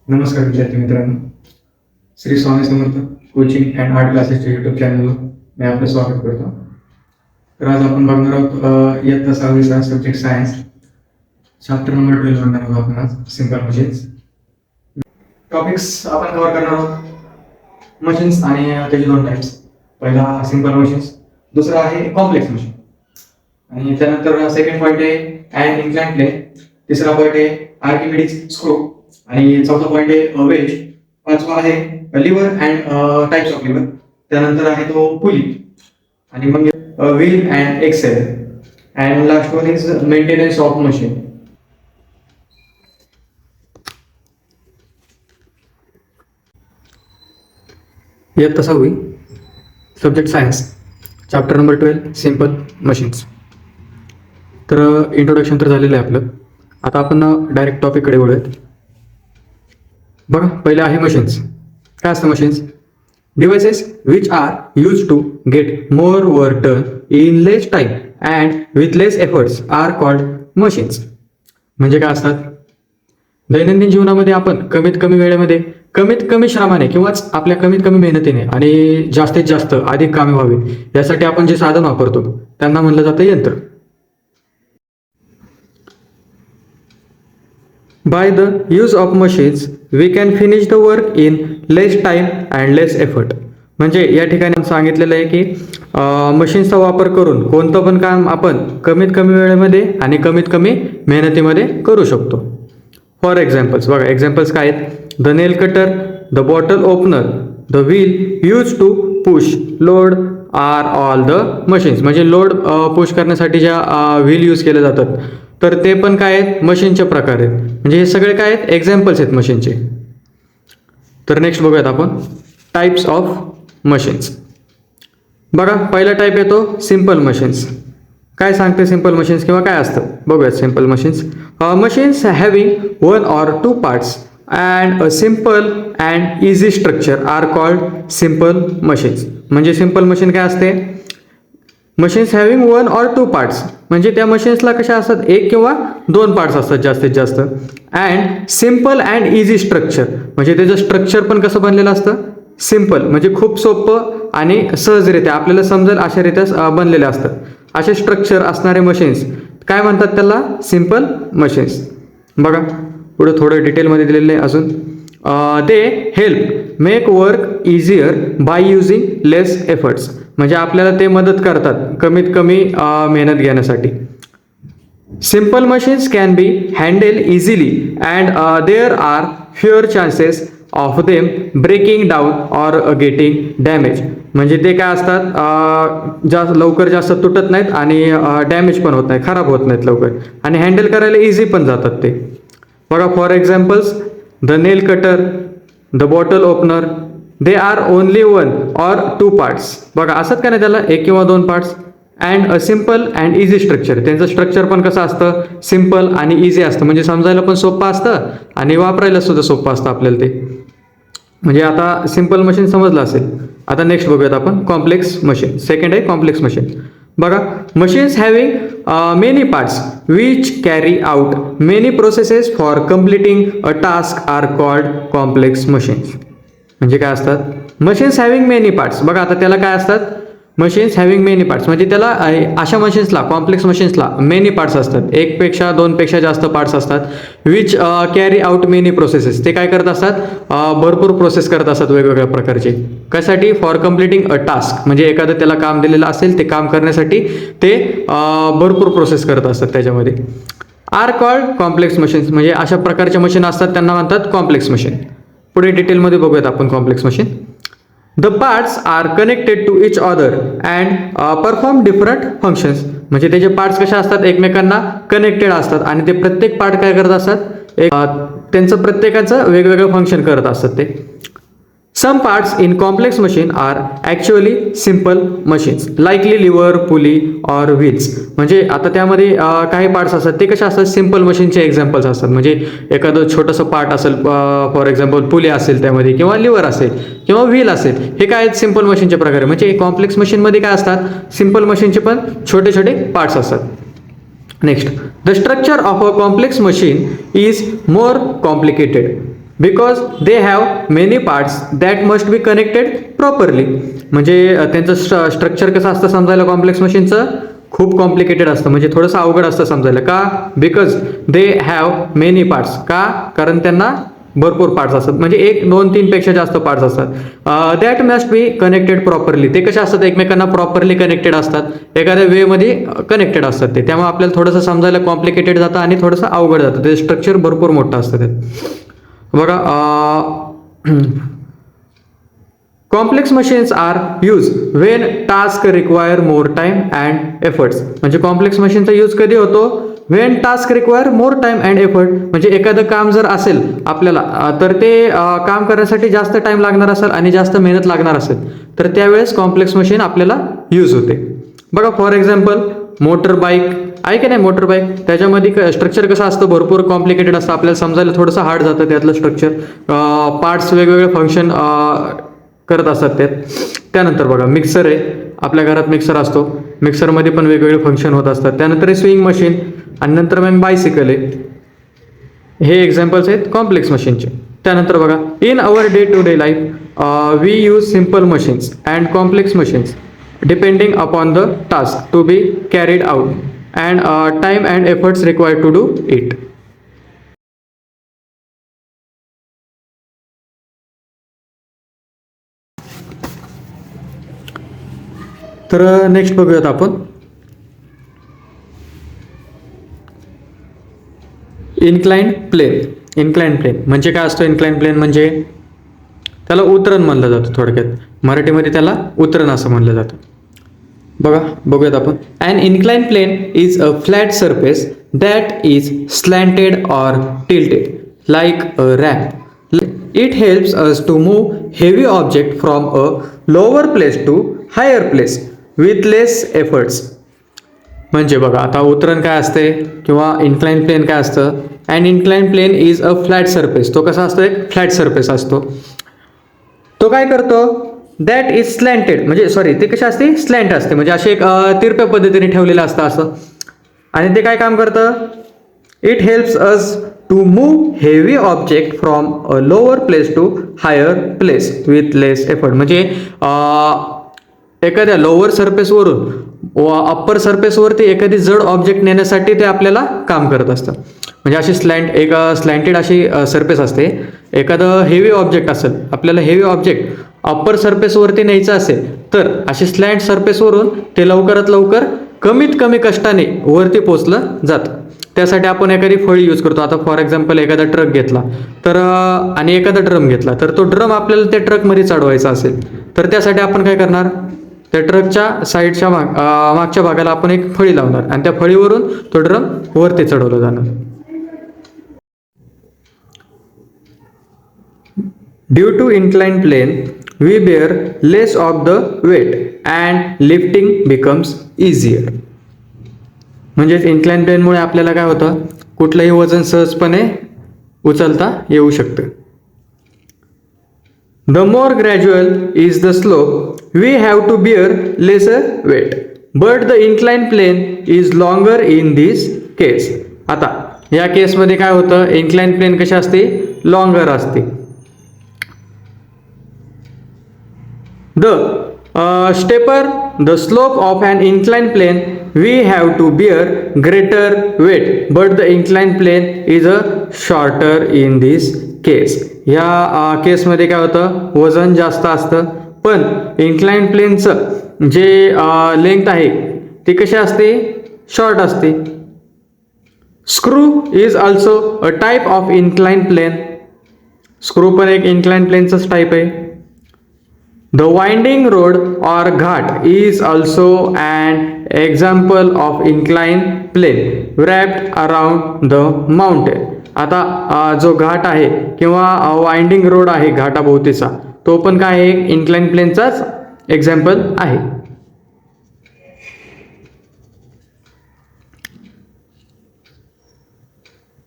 नमस्कार विद्यार्थी मित्रांनो, Shri Swami Samarth coaching and art क्लासेसच्या यूट्यूब चॅनलवर मी आपलं स्वागत करतो. तर आज आपण बघणार आहोत इयत्ता 6वीचा सब्जेक्ट सायन्स चॅप्टर नंबर 12 बघणार आहोत आपण आज सिंपल मशीन्स. टॉपिक्स आपण कव्हर करणार आहोत मशीन्स आणि त्याचे दोन टाइप्स. पहिला सिंपल मशीन्स, दुसरा आहे कॉम्प्लेक्स मशीन आणि त्यानंतर सेकंड पॉईंट आहे अँड इन्क्लाइन प्लेन, तिसरा पॉईंट आहे आर्किमिडीज स्क्रू आणि चौथा पॉईंट आहे वेज, पाचवा आहे lever and types of lever, त्यानंतर आहे तो पुली आणि मग wheel and axle and last one is maintenance of machine. इयत्ता 6वी subject science chapter number 12 simple machines. तर इंट्रोडक्शन तर झालेलं आहे आपलं. आता आपण डायरेक्ट टॉपिककडे वळूयात. बघा, पहिले आहे मशीन्स. काय असतं machines? Devices which are use to get more work done in less time and with less efforts are called machines. म्हणजे काय असतात? दैनंदिन जीवनामध्ये आपण कमीत कमी वेळेमध्ये कमीत कमी श्रमाने किंवा आपल्या कमीत कमी मेहनतीने आणि जास्तीत जास्त अधिक कामे व्हावी यासाठी आपण जे साधन वापरतो त्यांना म्हणलं जातं यंत्र. By the use of machines, we can finish the work in less time and less effort. म्हणजे या ठिकाणी सांगितलेलं आहे की मशीन्सचा वापर करून कोणतं पण काम आपण कमीत कमी वेळेमध्ये आणि कमीत कमी मेहनतीमध्ये करू शकतो. फॉर एक्झाम्पल्स बघा, एक्झाम्पल्स काय आहेत? The nail cutter, the bottle opener, the wheel use to push load are all the machines. म्हणजे लोड पुश करण्यासाठी ज्या व्हील यूज केल्या जातात तर ते पण काय आहेत? मशीनचे प्रकार आहेत. म्हणजे हे सगळे काय आहेत? एक्झाम्पल्स आहेत मशीनचे. तर नेक्स्ट बघूयात आपण टाइप्स ऑफ मशीन्स. बघा, पहिला टाईप येतो सिंपल मशीन्स. काय सांगते सिंपल मशीन्स किंवा काय असतं बघूयात. Simple machines, machines having one or two parts and a simple and easy structure are called simple machines. म्हणजे सिंपल मशीन काय असते? Machines having one or two parts म्हणजे त्या मशीन्सला कशा असतात? एक किंवा दोन पार्ट्स असतात जास्तीत जास्त. And simple and easy structure म्हणजे त्याचं स्ट्रक्चर पण कसं बनलेलं असतं? सिम्पल म्हणजे खूप सोपं आणि सहजरित्या आपल्याला समजेल अशा रीत्या बनलेले असतात. असे स्ट्रक्चर असणारे मशीन्स काय म्हणतात? त्याला सिंपल मशीन्स. बघा पुढे थोडं डिटेलमध्ये दिलेलं आहे अजून. They help make work easier by using less efforts. म्हणजे आपल्याला ते मदत करतात कमीत कमी मेहनत घेण्यासाठी. Simple machines can be handle easily and there are fewer chances of them breaking down or getting damage. म्हणजे ते काय असतात? लवकर जास्त तुटत नाहीत आणि डॅमेज पण होत नाही, खराब होत नाहीत लवकर आणि हँडल करायला इझी पण जातात ते. बघा, for examples the nail cutter, the bottle opener, they are only one or two parts. बघा असतात का नाही त्याला एक किंवा दोन parts. And a simple and easy structure, त्यांचं स्ट्रक्चर पण कसं असतं? सिम्पल आणि इझी असतं. म्हणजे समजायला पण सोपं असतं आणि वापरायला सुद्धा सोपं असतं आपल्याला ते. म्हणजे आता सिम्पल मशीन समजलं असेल. आता नेक्स्ट बघूयात आपण कॉम्प्लेक्स मशीन. सेकंड आहे कॉम्प्लेक्स मशीन. बघा, machines having many parts which carry out many processes for completing a task are called complex machines. म्हणजे काय असतात? Machines having many parts. बघा आता त्याला काय असतात? मशीन्स हॅव्हिंग मेनी पार्ट्स म्हणजे त्याला अशा मशीन्सला कॉम्प्लेक्स मशीन्सला मेनी पार्ट्स असतात, एकपेक्षा दोनपेक्षा जास्त पार्ट्स असतात. Which carry out many processes, ते काय करत असतात? भरपूर प्रोसेस करत असतात वेगवेगळ्या प्रकारचे. कशासाठी? फॉर कम्प्लिटिंग अ टास्क म्हणजे एखादं त्याला काम दिलेलं असेल ते काम करण्यासाठी ते भरपूर प्रोसेस करत असतात त्याच्यामध्ये. आर कॉल्ड कॉम्प्लेक्स मशीन्स म्हणजे अशा प्रकारच्या मशीन असतात त्यांना म्हणतात कॉम्प्लेक्स मशीन. पुढे डिटेलमध्ये बघूयात आपण complex machine. The parts are connected to each other and perform different functions. म्हणजे त्याचे पार्ट्स कशा असतात? एकमेकांना कनेक्टेड असतात आणि ते प्रत्येक पार्ट काय करत असतात? त्यांचं प्रत्येकाचं वेगवेगळं फंक्शन करत असतात ते. Some parts in complex machine are actually simple machines, likely liver, pulley or wheels. म्हणजे आता त्यामध्ये काही पार्ट्स असतात ते कसे असतात? सिंपल मशीनचे एक्झाम्पल्स असतात. म्हणजे एखादं छोटंसं पार्ट असेल, फॉर एक्झाम्पल पुली असेल त्यामध्ये किंवा लिव्हर असेल किंवा व्हील असेल, हे काय आहेत? सिंपल मशीनचे प्रकार. म्हणजे कॉम्प्लेक्स मशीनमध्ये काय असतात? सिंपल मशीनचे पण छोटे छोटे पार्ट्स असतात. Next, the structure of a complex machine is more complicated. Because they have many parts that must be connected properly. म्हणजे त्यांचं स्ट्रक्चर कसं असतं समजायला कॉम्प्लेक्स मशीनचं खूप कॉम्प्लिकेटेड असतं, म्हणजे थोडंसं अवघड असतं समजायला. का? Because they have many parts. का? कारण त्यांना भरपूर पार्ट्स असतात, म्हणजे 1, 2, 3 पेक्षा जास्त पार्ट्स असतात. That must be connected properly. ते कसे असतात? एकमेकांना प्रॉपरली कनेक्टेड असतात, एखाद्या वेमध्ये कनेक्टेड असतात ते. त्यामुळे आपल्याला थोडंसं समजायला कॉम्प्लिकेटेड जातं आणि थोडंसं अवघड जातं. ते स्ट्रक्चर भरपूर मोठं असतं त्यात. बघा, complex machines are use when task require more time and efforts. म्हणजे कॉम्प्लेक्स मशीनचा यूज कधी होतो? When task require more time and effort. म्हणजे एखादं काम जर असेल आपल्याला, तर ते काम करण्यासाठी जास्त टाइम लागणार असेल आणि जास्त मेहनत लागणार असेल, तर त्यावेळेस कॉम्प्लेक्स मशीन आपल्याला यूज होते. बघा, फॉर एक्झाम्पल मोटर बाईक आहे की नाही, मोटर बाईक, त्याच्यामध्ये स्ट्रक्चर कसं असतं? भरपूर कॉम्प्लिकेटेड असतं, आपल्याला समजायला थोडंसं हार्ड जातं त्यातलं स्ट्रक्चर. पार्ट्स वेगवेगळे फंक्शन करत असतात त्यात. त्यानंतर बघा, मिक्सर आहे, आपल्या घरात मिक्सर असतो, मिक्सरमध्ये पण वेगवेगळे फंक्शन होत असतात. त्यानंतर आहे स्विंग मशीन, आणि नंतर मग बायसिकल आहे. हे एक्झाम्पल्स आहेत कॉम्प्लेक्स मशीनचे. त्यानंतर बघा, in our day to day life we use simple machines and complex machines depending upon the task to be carried out and time and efforts required to do it. तर next बघूयात आपण inclined plain. Inclined plain म्हणजे काय असतं? Inclined plain म्हणजे त्याला उतरण म्हणलं जातं, थोडक्यात मराठीमध्ये त्याला उतरण असं म्हणलं जातं. बघा, बघूयात आपण. An inclined plane is a flat surface that is slanted or tilted like a ramp. It helps us to move heavy object from a lower place to higher place with less efforts. म्हणजे बघा, आता उतरण काय असते किंवा incline plane काय असतं? And incline plane is a flat surface. तो कसा असतो? एक फ्लॅट सरफेस असतो. तो काय करतो? दॅट इज स्लॅन्टेड, म्हणजे सॉरी, ते कशी असते? स्लॅन्ट असते, म्हणजे असे एक तिरप्या पद्धतीने ठेवलेलं असतं असं. आणि ते काय काम करतं? It helps us to move heavy object from a lower place to higher place with less effort. म्हणजे एखाद्या लोअर सरफेसवरून अप्पर सरफेसवरती एखादी जड ऑब्जेक्ट नेण्यासाठी ते आपल्याला काम करत असतं. म्हणजे अशी स्लॅन्टेड अशी सरफेस असते. एखादं हेवी ऑब्जेक्ट असेल, आपल्याला हेवी ऑब्जेक्ट अप्पर सरफेसवरती न्यायचं असेल, तर अशी स्लॅन्ट सरफेसवरून ते लवकरात लवकर कमीत कमी कष्टाने वरती पोचलं जातं. त्यासाठी आपण एखादी फळी यूज करतो. आता फॉर एक्झाम्पल एखादा ट्रक घेतला तर आणि एखादा ड्रम घेतला, तर तो ड्रम आपल्याला त्या ट्रकमध्ये चढवायचा असेल, तर त्यासाठी आपण काय करणार? त्या ट्रकच्या साईडच्या मागच्या भागाला आपण एक फळी लावणार आणि त्या फळीवरून तो ड्रम वरती चढवला जाणार. Due to inclined plane we bear less of the weight and lifting becomes easier. म्हणजेच इन्क्लाइन प्लेनमुळे आपल्याला काय होतं? कुठलंही वजन सहजपणे उचलता येऊ शकतं. The more gradual is the slope, we have to bear lesser weight. But the inclined plane is longer in this case. आता या केसमध्ये काय होतं? इन्क्लाइंड प्लेन कशी असते? लॉंगर असते. The the slope of an inclined plane, we have to bear greater weight, but the inclined plane is a shorter in this केस. या केसमध्ये काय होतं? वजन जास्त असतं, पण इन्क्लाइंड प्लेनचं जे लेंथ आहे ती कशी असते? शॉर्ट असते. Screw is also a type of inclined plane. Screw पण एक इन्क्लाइंड प्लेनचाच टाईप आहे. द वाइंडिंग रोड और ghat is also an example of inclined plane wrapped around the mountain. आता जो घाट आहे किंवा वाइंडिंग रोड आहे घाटाभोवतीचा, तो पण काय आहे? इन्क्लाइंड प्लेनचाच एक्झाम्पल आहे.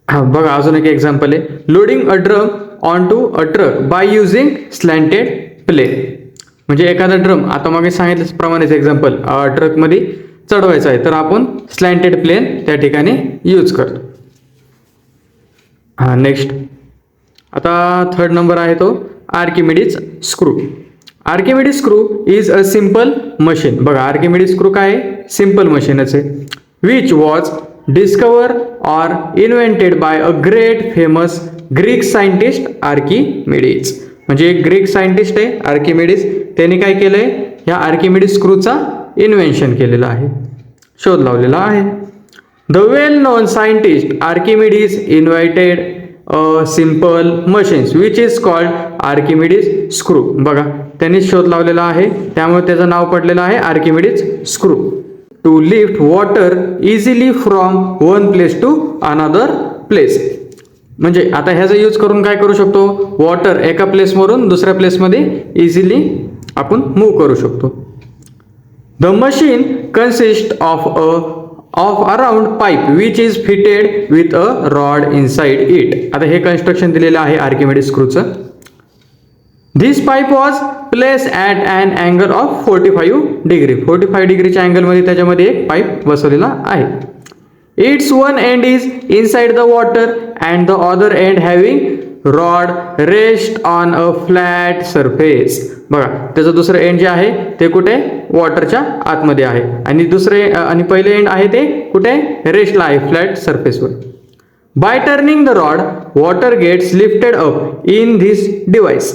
बघा, अजून एक एक्झाम्पल आहे. Loading a drum on to a truck by using slanted plane. म्हणजे एखादा ड्रम, आता मग सांगितल्याप्रमाणेच एक्झाम्पल, ट्रकमध्ये चढवायचा आहे, तर आपण स्लॅन्टेड प्लेन त्या ठिकाणी यूज करतो. नेक्स्ट, आता थर्ड नंबर आहे तो Archimedes screw. Archimedes screw is a simple machine. बघा आर्किमिडीज स्क्रू काय आहे, सिम्पल मशीनच आहे. Which was discover or invented by a great famous Greek scientist Archimedes. म्हणजे एक ग्रीक सायंटिस्ट आहे आर्किमिडीज, त्यांनी काय केलंय, ह्या आर्किमिडीज स्क्रूचा इन्व्हेन्शन केलेलं आहे, शोध लावलेला आहे. The well non scientist Archimedes invented simple machines which is called Archimedes screw. बघा त्यांनी शोध लावलेला आहे, त्यामुळे त्याचं नाव पडलेलं आहे Archimedes screw. To lift water easily from one place to another place. म्हणजे आता ह्याचा यूज करून काय करू शकतो, वॉटर एका प्लेसवरून दुसऱ्या प्लेसमध्ये इझिली आपण मूव्ह करू शकतो. The machine consist of around pipe which is fitted with a rod inside it. आता हे कन्स्ट्रक्शन दिलेलं आहे आर्किमिडीज स्क्रूचं. This pipe was place at and angle of 45 degree. 45 डिग्रीच्या अँगलमध्ये त्याच्यामध्ये एक पाईप बसवलेला आहे. Its one end is inside the water and the other end having rod rest on a flat surface. बघा त्याचं दुसरं एंड जे आहे ते कुठे, वॉटरच्या आतमध्ये आहे, आणि आणि पहिले एंड आहे ते कुठे, रेस्टला आहे, फ्लॅट सरफेसवर. By turning the rod water gets lifted up in this device.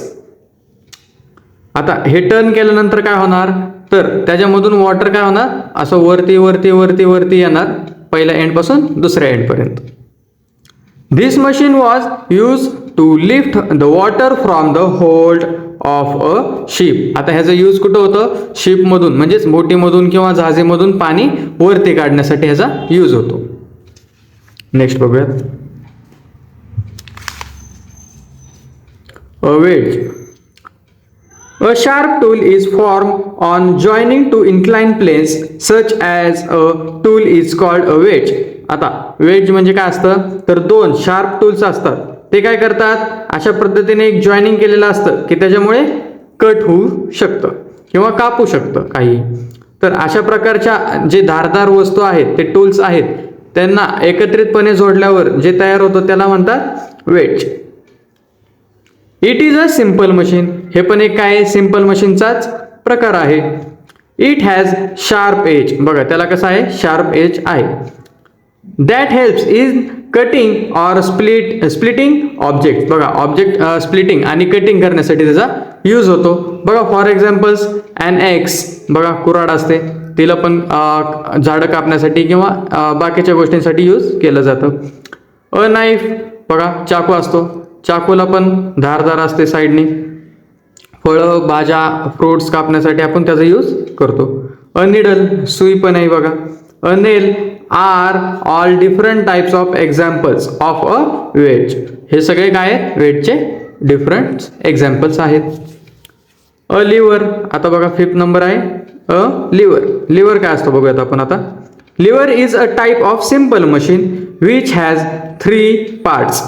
आता हे टर्न केल्यानंतर काय होणार, तर त्याच्यामधून वॉटर काय होणार, असं वरती वरती वरती वरती येणार, पहिल्या एंड पासून दुसऱ्या एंड पर्यंत. This machine was use to lift the water from the hold of a ship. आता ह्याचा यूज कुठं होतं, शिपमधून म्हणजेच बोटीमधून किंवा जहाजेमधून पाणी वरती काढण्यासाठी ह्याचा यूज होतो. नेक्स्ट बघूयात. अ veg. A sharp tool is formed on joining two inclined planes such as a tool is called a wedge. आता वेज म्हणजे काय असतं, तर दोन शार्प टूल्स असतात, ते काय करतात, अशा पद्धतीने एक जॉईनिंग केलेलं असतं की त्याच्यामुळे कट होऊ शकतं किंवा कापू शकतं काही. तर अशा प्रकारच्या जे धारदार वस्तू आहेत, ते टूल्स आहेत, त्यांना एकत्रितपणे जोडल्यावर जे तयार होतं त्याला म्हणतात wedge. It is a simple machine. हे पण एक काय, सिम्पल मशीनचाच प्रकार आहे. It has sharp edge. बघा त्याला कसं आहे, शार्प एज आहे. That helps in cutting or splitting object. बघा ऑब्जेक्ट स्प्लिटिंग आणि कटिंग करण्यासाठी त्याचा यूज होतो. बघा फॉर एक्झाम्पल्स ॲन एक्स. बघा कुऱ्हाड असते, तिला पण झाडं कापण्यासाठी किंवा बाकीच्या गोष्टींसाठी यूज केलं जातं. अ नाईफ. बघा चाकू असतो, चाकूला पण धारदार असते साईडनी, फळं भाज्या फ्रूट्स कापण्यासाठी आपण त्याचा यूज करतो. A needle. सुई पण आहे बघा. A nail are all different types of examples of a wedge. हे सगळे काय आहेत, वेजचे डिफरंट एक्झाम्पल्स आहेत. A lever. आता बघा फिफ्थ नंबर आहे अ लिव्हर. लिव्हर काय असतं बघूयात आपण आता. Lever is a type of simple machine which has 3 parts.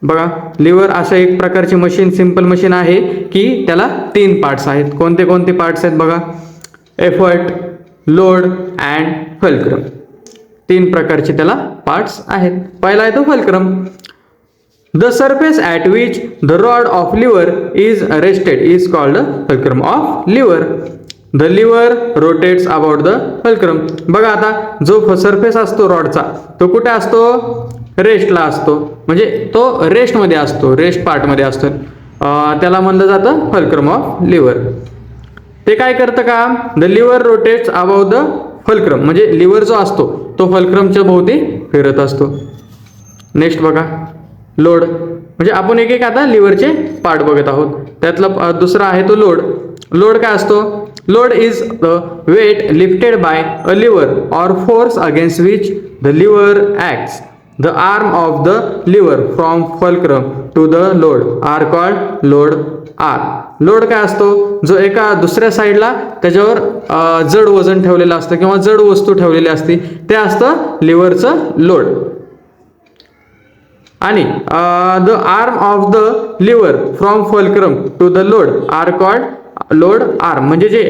बघा लिव्हर अशा एक प्रकारची मशीन, सिंपल मशीन आहे की त्याला 3 पार्ट्स आहेत. कोणते कोणते पार्ट्स आहेत बघा, एफर्ट, लोड अँड फल्क्रम. 3 प्रकारचे त्याला पार्ट्स आहेत. पहिला आहे तो fulcrum. The surface at which the rod of lever is rested is called fulcrum of lever. The lever rotates about the fulcrum. बघा आता जो सरफेस असतो रॉडचा तो कुठे असतो, रेस्टला असतो, म्हणजे तो रेस्टमध्ये असतो, रेस्ट पार्टमध्ये असतो, त्याला म्हणलं जातं फल्क्रम ऑफ लिव्हर. ते काय करतं काम, the lever rotates about the fulcrum, म्हणजे लिव्हर जो असतो तो फल्क्रमच्या भोवती फिरत असतो. नेक्स्ट बघा लोड. म्हणजे आपण एक एक आता लिव्हरचे पार्ट बघत आहोत. त्यातला दुसरा आहे तो लोड. लोड काय असतो, load is the weight lifted by a lever or force against which the lever acts. The arm of the lever from fulcrum to the load are called load arm. Load काय असतो, जो एका दुसऱ्या साईडला त्याच्यावर जड वजन ठेवलेलं असतं किंवा जड वस्तू ठेवलेली असते, ते असतं लिव्हरचं लोड. आणि the arm of the lever from fulcrum to the load are called load arm. म्हणजे जे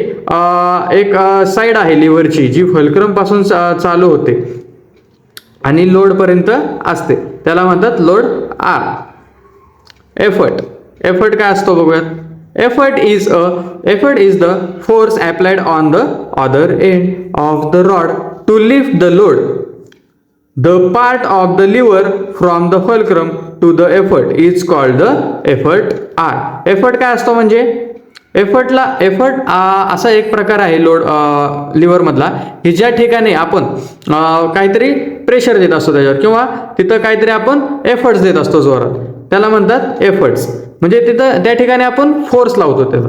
एक साईड आहे लिव्हरची जी फल्क्रम पासून चालू होते आणि लोड पर्यंत असते, त्याला म्हणतात लोड आर्म. एफर्ट काय असतो बघूयात. Effort is the force applied on the other end of the rod to lift the load. The part of the lever from the fulcrum to the effort is called the effort R. Effort काय असतो म्हणजे effort असा एक प्रकार आहे load liver मधला की ज्या ठिकाणी आपण काहीतरी प्रेशर देत असतो त्याच्यावर किंवा तिथं काहीतरी आपण एफर्ट्स देत असतो जोरात, त्याला म्हणतात एफर्ट्स. म्हणजे तिथं त्या ठिकाणी आपण फोर्स लावतो त्याचा.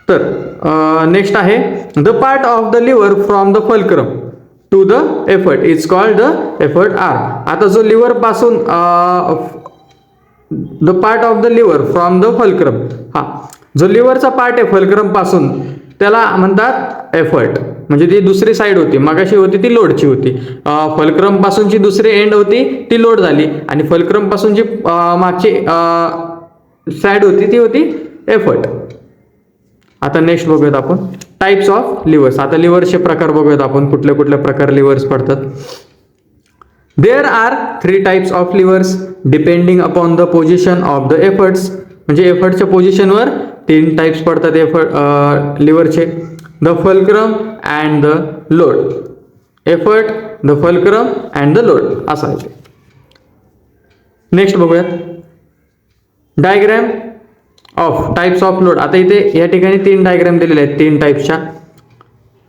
तर नेक्स्ट आहे the part of the lever from the fulcrum to the effort is called the effort arm. आता जो लिव्हर पासून the part of the lever from the fulcrum, जो लिव्हरचा पार्ट आहे फल्क्रम पासून त्याला म्हणतात एफर्ट. म्हणजे ती दुसरी साईड होती, मगाशी होती ती लोडची होती. फल्क्रम पासूनची दुसरी एंड होती ती लोड झाली आणि फल्क्रम पासून जी मागची साईड होती ती होती एफर्ट. आता नेक्स्ट बघूयात आपण टाइप्स ऑफ लिव्हर्स. आता लिव्हर्सचे प्रकार बघूयात आपण, कुठले कुठले प्रकार लिव्हर्स पडतात. There are 3 types of levers depending upon the position of the efforts. म्हणजे एफर्टच्या पोझिशनवर 3 टाइप्स पडतात लिव्हरचे. The fulcrum and the load. Effort, the fulcrum and the load असं आहे. नेक्स्ट बघूयात diagram of types of load. आता इथे या ठिकाणी 3 डायग्रॅम दिलेले आहेत 3 टाइप्सच्या.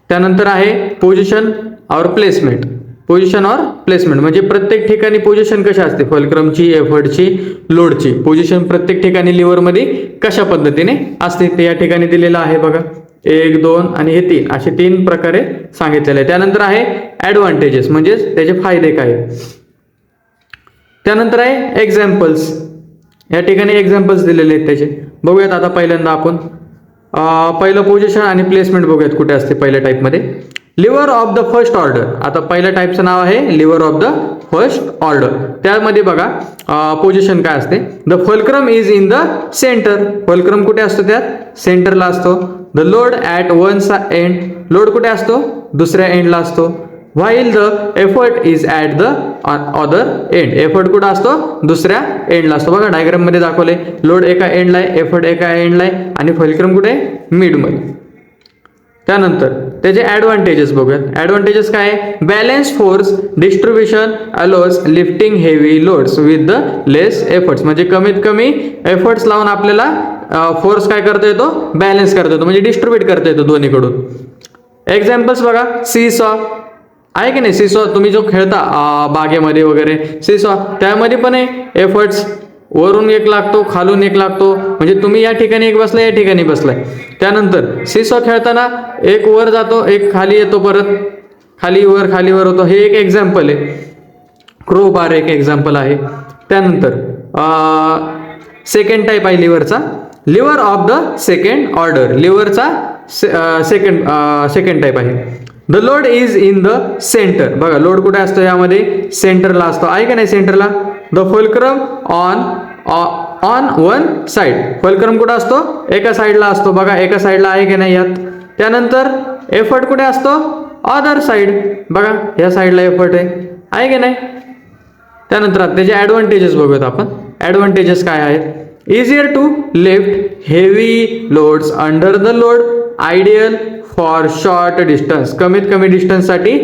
त्यानंतर आहे पोझिशन और प्लेसमेंट. पोझिशन और प्लेसमेंट म्हणजे प्रत्येक ठिकाणी पोझिशन कशा असते, फल्क्रमची, एफर्टची, लोडची पोझिशन प्रत्येक ठिकाणी लिव्हरमध्ये कशा पद्धतीने असते ते या ठिकाणी दिलेलं आहे बघा. 1, 2 आणि हे 3 असे 3 प्रकारे सांगितलेले आहे. त्यानंतर आहे ॲडव्हान्टेजेस म्हणजे त्याचे फायदे काय. त्यानंतर आहे एक्झाम्पल्स. या ठिकाणी एक्झाम्पल्स दिलेले आहेत त्याचे. बघूयात आता पहिल्यांदा आपण पहिलं पोझिशन आणि प्लेसमेंट बघूयात कुठे असते पहिल्या टाईपमध्ये. Lever of the first order. आता पहिल्या टाईपचं नाव आहे lever of the first order. त्यामध्ये बघा पोझिशन काय असते. The fulcrum is in the centre. Fulcrum कुठे असतो, त्यात सेंटरला असतो. The load at one end. Load कुठे असतो, दुसऱ्या एंडला असतो. While the effort is at the other end. Effort कुठं असतो, दुसऱ्या एंडला असतो. बघा डायग्राम मध्ये दाखवले, लोड एका एंडला आहे, एफर्ट एका एंडला आहे आणि फल्क्रम कुठे आहे, मिडमध्ये. त्यानंतर त्याचे ॲडव्हान्टेजेस बघूयात. ॲडव्हान्टेजेस काय आहे. Balance force distribution allows lifting heavy loads with the less efforts. म्हणजे कमीत कमी एफर्ट्स लावून आपल्याला फोर्स काय करता येतो, बॅलन्स करता येतो, म्हणजे डिस्ट्रीब्यूट करता येतो दोन्हीकडून. एक्झाम्पल्स बघा, सीसॉ आहे की नाही. सीसॉ तुम्ही जो खेळता बागेमध्ये वगैरे सीसॉ, त्यामध्ये पण एफर्ट्स वरून एक लागतो, खालून एक लागतो. म्हणजे तुम्ही या ठिकाणी एक बसलाय, या ठिकाणी बसलाय. त्यानंतर सीसॉ खेळताना एक वर जातो, एक खाली येतो, परत खाली वर होतो. हे एक एक्झाम्पल आहे. क्रो बार एक एक्झाम्पल आहे. त्यानंतर सेकंड टाईप आहे लिव्हरचा, lever of the second order. लिव्हरचा सेकंड टाईप आहे. The load is in the centre. बघा लोड कुठे असतो, यामध्ये सेंटरला असतो, आहे का नाही सेंटरला. The fulcrum on one side. Fulcrum कुठे असतो, एका साईडला असतो. बघा एका साईडला आहे की नाही यात. त्यानंतर एफर्ट कुठे असतो, अदर साइड. बघा या साईडला एफर्ट आहे की नाही. त्यानंतर त्याचे ॲडव्हान्टेजेस बघूयात आपण. ॲडव्हान्टेजेस काय आहेत. Easier to lift heavy loads under the load. Ideal for short distance. कमीत कमी डिस्टन्ससाठी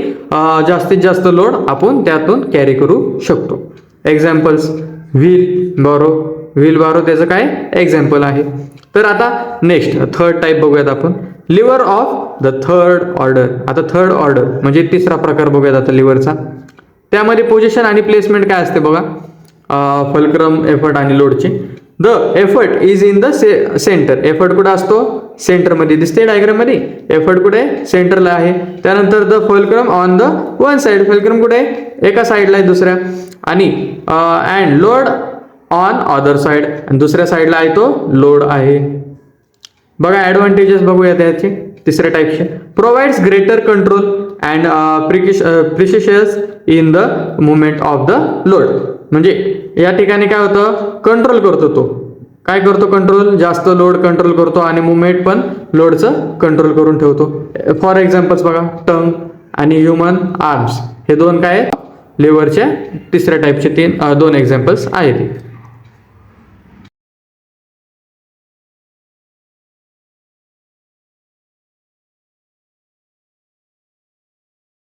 जास्तीत जास्त लोड आपण त्यातून कॅरी करू शकतो. एक्झाम्पल्स व्हील बारो त्याचं काय एक्झाम्पल आहे. तर आता नेक्स्ट थर्ड टाईप बघूयात आपण, lever of the third order. आता थर्ड ऑर्डर म्हणजे तिसरा प्रकार बघूयात आता लिव्हरचा. त्यामध्ये पोझिशन आणि प्लेसमेंट काय असते बघा, फल्क्रम, एफर्ट आणि लोडचे. The effort is in the centre. Effort कुठे असतो, सेंटरमध्ये दिसते डायग्राममध्ये. एफर्ट कुठे सेंटरला आहे. त्यानंतर the fulcrum on the one side. Fulcrum कुठे एका साईडला आहे, दुसऱ्या. आणि and load on other side. आणि दुसऱ्या साईडला आहे तो लोड आहे. बघा ॲडव्हान्टेजेस बघूया त्याचे तिसऱ्या टाईपचे. Provides greater control and precisions in the movement of the load. म्हणजे या ठिकाणी काय होतं, कंट्रोल करतो तो. काय करतो, कंट्रोल, जास्त लोड कंट्रोल करतो आणि मुवमेंट पण लोडचं कंट्रोल करून ठेवतो. फॉर एक्झाम्पल्स बघा, टंग आणि ह्युमन आर्म्स. हे दोन काय लिव्हरच्या तिसऱ्या टाईपचे 2 एक्झाम्पल्स आहेत.